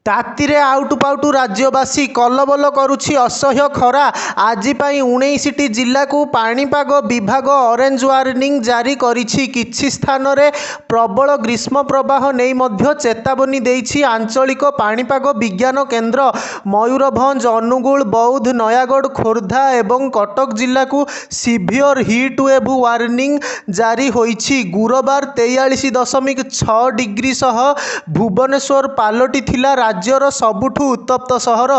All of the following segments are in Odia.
ତାତିରେ ଆଉଟୁ ପାଉଟୁ ରାଜ୍ୟବାସୀ କଲବଲ କରୁଛି ଅସହ୍ୟ ଖରା। ଆଜି ପାଇଁ 19ଟି ଜିଲ୍ଲାକୁ ପାଣିପାଗ ବିଭାଗ ଅରେଞ୍ଜ ୱାର୍ଣ୍ଣିଂ ଜାରି କରିଛି। କିଛି ସ୍ଥାନରେ ପ୍ରବଳ ଗ୍ରୀଷ୍ମ ପ୍ରବାହ ନେଇ ମଧ୍ୟ ଚେତାବନୀ ଦେଇଛି ଆଞ୍ଚଳିକ ପାଣିପାଗ ବିଜ୍ଞାନ କେନ୍ଦ୍ର। ମୟୂରଭଞ୍ଜ, ଅନୁଗୁଳ, ବୌଦ୍ଧ, ନୟାଗଡ଼, ଖୋର୍ଦ୍ଧା ଏବଂ କଟକ ଜିଲ୍ଲାକୁ ସିଭିଅର ହିଟ୍ ୱେଭ୍ ୱାର୍ଣ୍ଣିଂ ଜାରି ହୋଇଛି। ଗୁରୁବାର 43.6 ଡିଗ୍ରୀ ସହ ଭୁବନେଶ୍ୱର ପାଲଟିଥିଲା ରାଜ୍ୟର ସବୁଠୁ ଉତ୍ତପ୍ତ ସହର।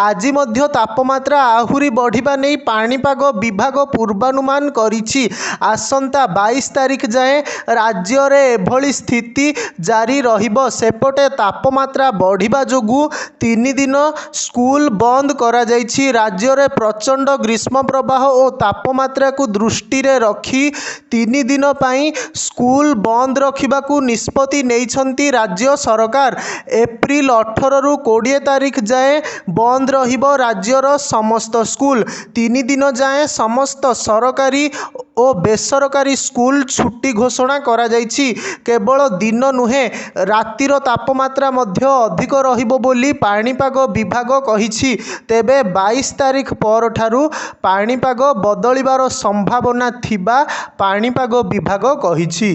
ଆଜି ମଧ୍ୟ ତାପମାତ୍ରା ଆହୁରି ବଢ଼ିବା ନେଇ ପାଣିପାଗ ବିଭାଗ ପୂର୍ବାନୁମାନ କରିଛି। ଆସନ୍ତା 22 ତାରିଖ ଯାଏଁ ରାଜ୍ୟରେ ଏଭଳି ସ୍ଥିତି ଜାରି ରହିବ। ସେପଟେ ତାପମାତ୍ରା ବଢ଼ିବା ଯୋଗୁଁ 3 ଦିନ ସ୍କୁଲ ବନ୍ଦ କରାଯାଇଛି। ରାଜ୍ୟରେ ପ୍ରଚଣ୍ଡ ଗ୍ରୀଷ୍ମ ପ୍ରବାହ ଓ ତାପମାତ୍ରାକୁ ଦୃଷ୍ଟିରେ ରଖି 3 ଦିନ ପାଇଁ ସ୍କୁଲ ବନ୍ଦ ରଖିବାକୁ ନିଷ୍ପତ୍ତି ନେଇଛନ୍ତି ରାଜ୍ୟ ସରକାର। ଏପ୍ରିଲ 18ରୁ 20 ତାରିଖ ଯାଏଁ ବନ୍ଦ ରହିବ ରାଜ୍ୟର ସମସ୍ତ ସ୍କୁଲ। 3 ଦିନ ଯାଏଁ ସମସ୍ତ ସରକାରୀ ଓ ବେସରକାରୀ ସ୍କୁଲ ଛୁଟି ଘୋଷଣା କରାଯାଇଛି। କେବଳ ଦିନ ନୁହେଁ, ରାତିର ତାପମାତ୍ରା ମଧ୍ୟ ଅଧିକ ରହିବ ବୋଲି ପାଣିପାଗ ବିଭାଗ କହିଛି। ତେବେ 22 ତାରିଖ ପରଠାରୁ ପାଣିପାଗ ବଦଳିବାର ସମ୍ଭାବନା ଥିବା ପାଣିପାଗ ବିଭାଗ କହିଛି।